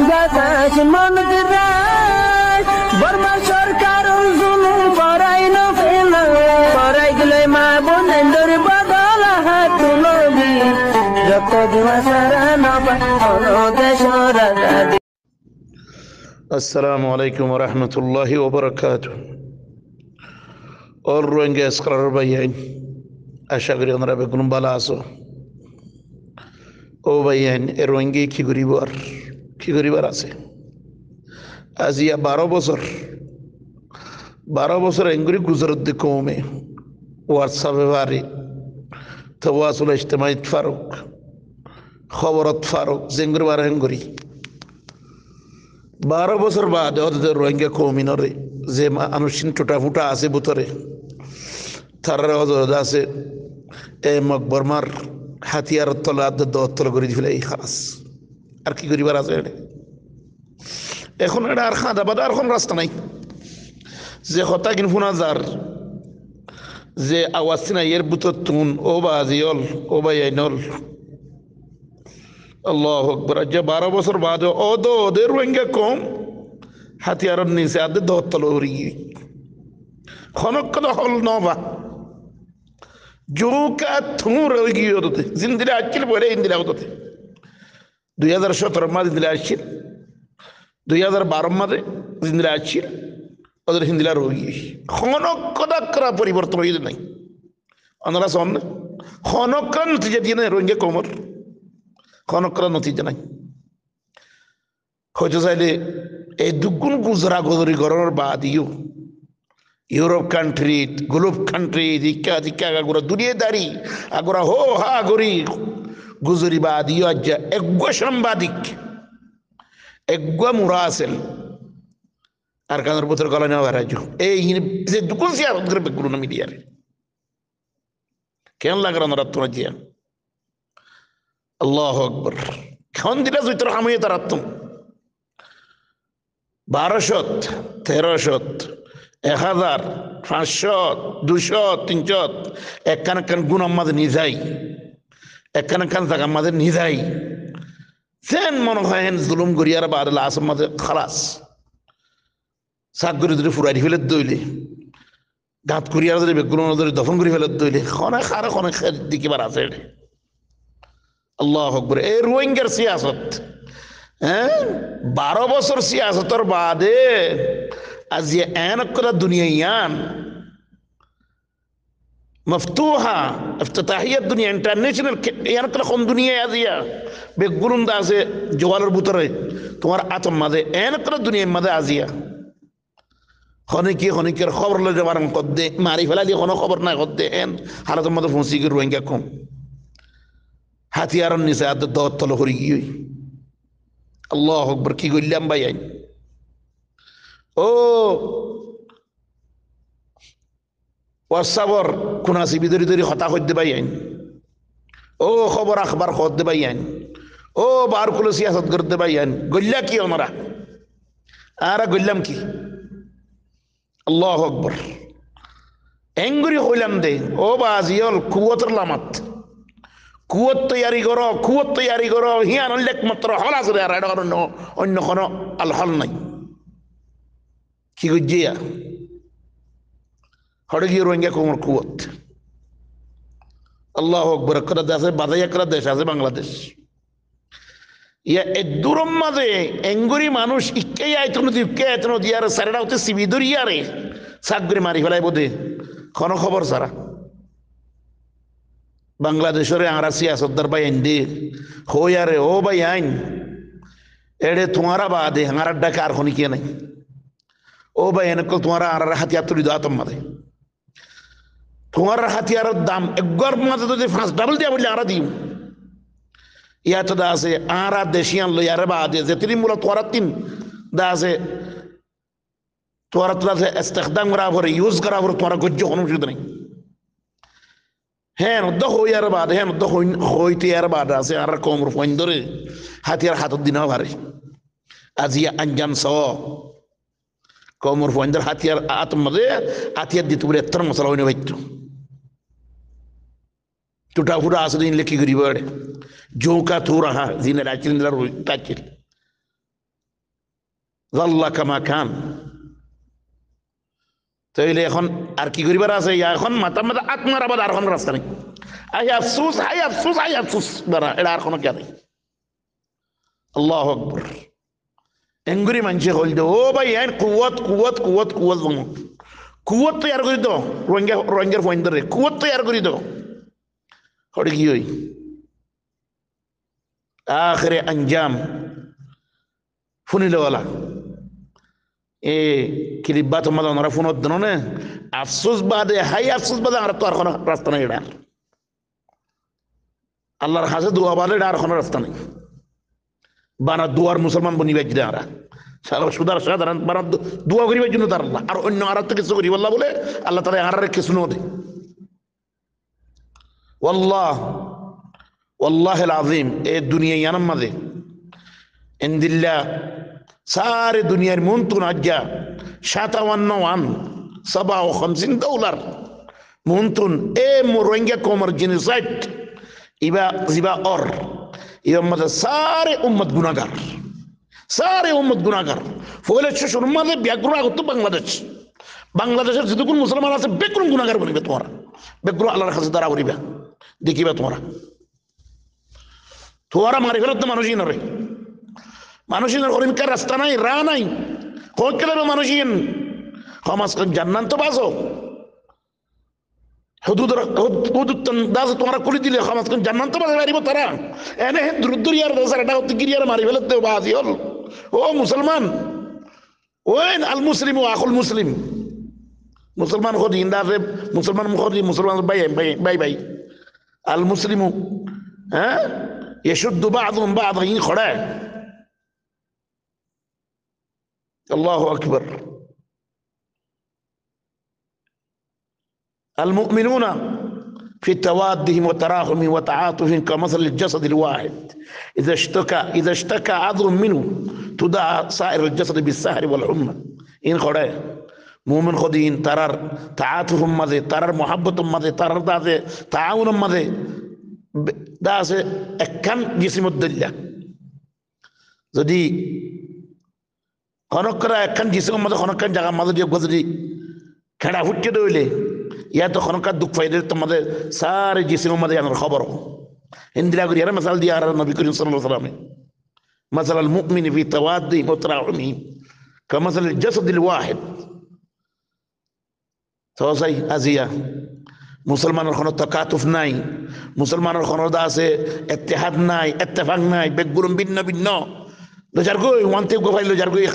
বাতাস মন দিরাই বর্মা সরকার জুলুম করাই না ফেলা করাই গেলে মা বোনের বদল হাত তুলবি যত দিবা সারা না দেশ রাজা। আসসালামু আলাইকুম ওয়া রাহমাতুল্লাহি ওয়া বারাকাতুহু। और रोएंगे अस्करार भाई आशा करी ओनारा बेगुन बाला आसो ओ भाई ए रोएंगे की गरीबार আছে आज या 12 বছর এঙ্গুরি গুজরত দি কওমে হোয়াটসঅ্যাপে বারি তওয়াসুল ইজতিমাই ফারুক খবরত ফারুক জেঙ্গুরি বার এঙ্গুরি 12 বছর বাদ ওদের রোহিঙ্গা কওমিনরে যে মানুষিন টোটা ফুটা আছে ভিতরে তারা হজরত আছে এই মকবরমার হাতিয়ার তলা দত্তল করে দিলে এই খালাস আর কি করিবার আছে এখন এটা আর খাঁদা বাদা আর কোন রাস্তা নাই যে হতা কিন ফোনা যার যে আওয়াজ না এর ভিতর তুন ও বাজিয়ল ও বাইনল আল্লাহু আকবার। যে 12 বছর বাদ ওদের রোহিঙ্গা কম হাতিয়ারের নিচে আদে দত্তল উড়ি খনক হল নবা জোকা থুর গিয়ে হতে জিন্দিরা আসছিল পরে ইন্দিরা হতে 2017 মাঝে ইন্দিরা আসছিল 2012 মাঝে জিন্দিরা আসছিল ওদের হিন্দিরা রোগী খনকরা পরিবর্তন হয়ে নাই ওনারা শোন খনকরা নতিজা দিয়ে নাই রোহিঙ্গা কোমর খনকরা নতিজা নাই হয়তো চাইলে এই দুগুণ গুজরা গজরি গরমের বাদিও ইউরোপ কান্ট্রি গ্লোব কান্ট্রি দিকা আগুরা দুনিয়াদারি আগুরা হো হা গরি গুজরি বাদিও আজ্জা এগুয়া সাংবাদিক এগুয়া মুরাসেল আর কানের পুত্র গলা নেওয়া রাজ্য এই যে দুগুণ সিয়ারত করে বেগুলো না মিডিয়ারে কেন লাগে ওনারা তোরা জিয়া আল্লাহু আকবার খন দিলা জুইতর হামিয়ে তার আত্ম 1200 1300 1000 500 200 300 একখান গুণ আমাদের নিজাই একখান জায়গা আমাদের নিজাই সেন মনে হয় জুলুম গরিয়ার বাদ লাস আমাদের খালাস সাগরি ধরে ফুরাই ফেলে দইলে গাঁত করিয়ার ধরে বেগুন ধরে দফন করে ফেলে দইলে খনে খারে খনে দিকিবার আছে আল্লাহু আকবার। এই রোহিঙ্গার সিয়াসত 12 বছর সিয়াসতর বাদে আজ এন করে দুনিয়ায়ান মফতুহা ইফতিতাহিয়াত দুনিয়া ইন্টারন্যাশনাল এন করে কোন দুনিয়া আজিয়া বেগুন দা আছে জওয়ালের ভিতরে তোমার আতম মাঝে এন করে দুনিয়ার মাঝে আজিয়া খনিকের খবর লয়ে যাবার কদ্দে মারি ফেলা দিয়ে কোনো খবর না কদ্দে এন হালাতের মধ্যে ফোঁসি গিয়ে রোহিঙ্গা কম হাতিয়ারের নিচে আদ দত্তল করি গিয়ে আল্লাহু আকবার কি কইলাম ভাই আইন ও ওয়াসাবর কুনাসি বিদরি হতা হইতে ভাই আইন ও খবর আখবার হতে ভাই আইন ও বারকুল সিয়াসত করতে ভাই আইন গল্লা কি ওনারা আর গল্লাম কি আল্লাহু আকবার এঙ্গুরি হইলাম দে ও বাজিয়ল কুওয়াতের লামাত কুয়ত তৈয়ারি করো হিয়ান একমাত্র হল আছে আর এটা অন্য কোনো আল হল নাই কি গুজিয়া হড়ে গিয়ে রোহিঙ্গা কোমর কুয়ত আল্লাহু আকবার করে দেশে বাজাইয়া করে দেশ আছে বাংলাদেশ ইয়া এদুরম মাঝে এঙ্গুরি মানুষ ইকে আইতনো দিয়ার সারেটা হচ্ছে সিবি দরিয়ারে সাগরি মারি ফেলাই বোধে কোনো খবর সারা বাংলাদেশের আরা সিয়াসতদার ভাই আইন দে হইয়ারে ও ভাই আইন এড়ে তোমারা বাদে হাঁড়ার ডাকে আর খনি কে নাই ও ভাই এনেকল তোমারা আর হাতিয়ার তুলি দাও আতম মাঝে তোমার হাতিয়ারের দাম একবার মাঝে যদি 5 ডাবল দিয়া বললে আরা দিও ইয়াতে দা আছে আরা দেশিয়ান লই আরে বাদে যে তিনি মূলত তোরা তিন দা আছে তোরা তো আছে ইস্তেখদাম করা ভরে ইউজ করা ভরে তোরা গজ্জ কোনো সুদ নাই হ্যাঁ নদ্দ হইয়ার বাদ হ্যাঁ নদ্দ হইতে আর বাদ আছে আর কোমর ফোন ধরে হাতিয়ার হাতত দিনা ভারে আজিয়া আঞ্জাম স কোমর ফোন ধরে হাতিয়ার আতম মাঝে হাতিয়ার দিতে বলে এত মশলা হইনে বাইতো টুটা ফুটা আছে দিন লেখি করিব জৌকা থু রাহা জিনে রাচিল তাচিল জাল্লা কামা খান। তাইলে এখন আর কি করিবার আছে? এখন মাথা মাথা আত্মার আবার আর কোনো রাস্তা নেই। আই আফসুস, আই আফসুস, আই আফসুস দাঁড়া, এটা আর কোনো কে নেই। আল্লাহু আকবার। এঙ্গুরি মানুষে হল দে ও ভাই এন কুয়াত কুয়াত কুয়াত কুয়াত বাংলা কুয়াত তৈয়ার করি তো রোহিঙ্গা রোহিঙ্গার ফয়েন্দারে কুয়াত তৈয়ার করি তো হরে কি হই আখরে আঞ্জাম ফুনিলওয়ালা এ কিলিব্বা তোমার ওনারা ফোন দিন না আফসোস বাদে হাই আফসোস বাদে আর তো আর কোনো রাস্তা নেই। এটা আল্লাহর কাছে দোয়া বাদে এটা আর কোনো রাস্তা নেই। বানা দুয়ার মুসলমান বনিবে যদি আমরা সাধারণ বানা দোয়া করিবার জন্য তার আল্লাহ আর অন্য আর কিছু করি আল্লাহ বলে আল্লাহ তারা আর কিছু নদে ওয়াল্লাহ ওয়াল্লাহিল আযীম। এ দুনিয়া ইয়ানাম মাঝে ইনদিল্লাহ সারে দুনিয়ার মুনতুন আজ্ঞা 57 ডলার মুনতুন এ রোহিঙ্গা কমর জেনোসাইড ইবা জিবা অর ইবার মাঝে সারে উম্মত গুনাহগার, সারে উম্মত গুনাহগার। ফলে শেষের মাঝে ব্যাগ্র আগত বাংলাদেশ, বাংলাদেশের যতক্ষণ মুসলমান আছে বেকুন গুনাহগার বনিবে। তোমরা বেগ্র আল্লাহর কাছে দ্বারা বলিবা দেখিবা তোমরা মারি ফেলত মানুষই নরে মানুষই অরিমকার রাস্তা নাই রা নাই কেন মানুষই সমাজ জান্নান তো বাসো তোমরা করে দিলে সমাজ জান্নান তো বাজে পারিব তারা এনে দ্রুদ্দুরিয়ার এটা হতে গিরিয়ার মারি ফেলত বাজি হল। ও মুসলমান ওই আল মুসলিম ও আকুল মুসলিম মুসলমান খোঁজ ইন্দাজে মুসলমান খোঁজ মুসলমান ভাই ভাই ভাই ভাই আল মুসলিম হ্যাঁ يشد بعضهم بعضا خڑا ہے اللہ اکبر المؤمنون في توادهم وتراحمهم وتعاطفهم كمثل الجسد الواحد اذا اشتكى عضو منه تداعى سائر الجسد بالسهر والحمى ان خڑا ہے مومن خودین ترار تعاطفهم مزه ترار محبتهم مزه ترار دازه تعاونهم مزه দা আছে একখান জিসিমুদ্দিল্লা যদি খনকরা একখান জিসিমের মধ্যে খনকান জায়গার মাঝে দিয়ে যদি খেড়া ফুটকে দইলে ইয়া তো খনকার দুঃখ ফাইদে তোমাদের সারে জিসিমের মধ্যে আমার খবর ইন্দিরা করি আর মাসাল দিয়ে আর নবী করিম সাল্লাল্লাহু আলাইহি ওয়াসাল্লাম মাসাল আল মুমিন ফি তাওয়াদ্দি ওয়া তারাহুমি কামাসাল আল জাসাদ আল ওয়াহিদ। তো সাই আজিয়া মুসলমানের কোনো তাকাতুফ নাই, মুসলমানের কোনো আছে ইত্তেহাদ নাই, ইত্তেফাক নাই, বেগুরুম ভিন্ন ভিন্ন লজার গই ওয়ান্তে গো ফাইল লজার গই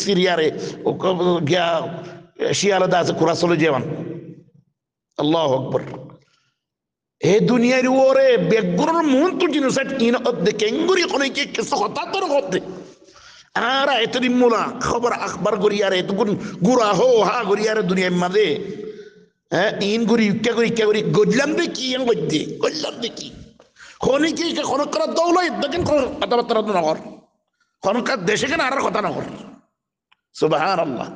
সিরিয়ারে ও গিয়া শিয়ালাদা আছে কুরাসলে জীবন। আল্লাহু আকবার। এ দুনিয়ার ওরে বেগুরুর মন তো জিনোসাইড ইন অদ্দে কেঙ্গুরি কোন কি কিছু কথা তোর হতে আর এতদিন মোলা খবর আখবার গরিয়ারে এতগুন গুরা হো হা গরিয়ারে দুনিয়ার মাঝে ইন করি ইচ্ছা করি গজলাম দেখি গদ্যে গজলাম দেখি খনিকে খনকার দৌলাই দেখেন কথাবার্তা নগর খনকার দেশে কেন আর কথা নগর সুবহানাল্লাহ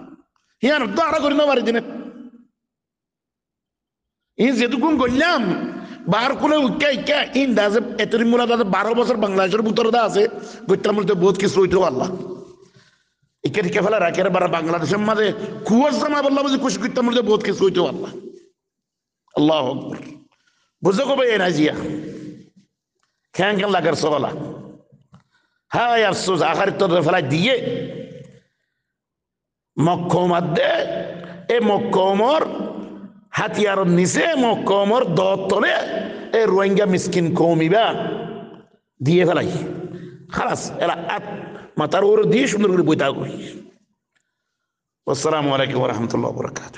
ইয়ার তো আর করি না মারি দিনে ইন যেটুকুন গজলাম বার কোলে উচ্চা ইচ্ছা ইন দাজে এতদিন মোলা দাদা 12 বছর বাংলাদেশের ভিতরে দা আছে গইতার মধ্যে বহুত কিছু হইতো আল্লাহ ইকে টিকে ফেলা রাখে বারা বাংলাদেশের মাঝে কুয়ার জামা বললাম যে খুশি করতাম মধ্যে বহুত কিছু হইতো আল্লাহ। আল্লাহু আকবার। বুঝো কবে এ নাজিয়া খেয়ান কেন লাগার সবালা হায় আফসোস আখারি তোর ফেলা দিয়ে মক্কমার দে এ মক্কমর হাতিয়ার নিচে মক্কমর দলে এ রোহিঙ্গা মিসকিন কৌমিবা দিয়ে ফেলাই খালাস এরা মাথার ওর দিয়ে সুন্দর করে বইতা করি। আসসালামু আলাইকুম ওয়া রাহমাতুল্লাহি ওয়া বারাকাতুহু।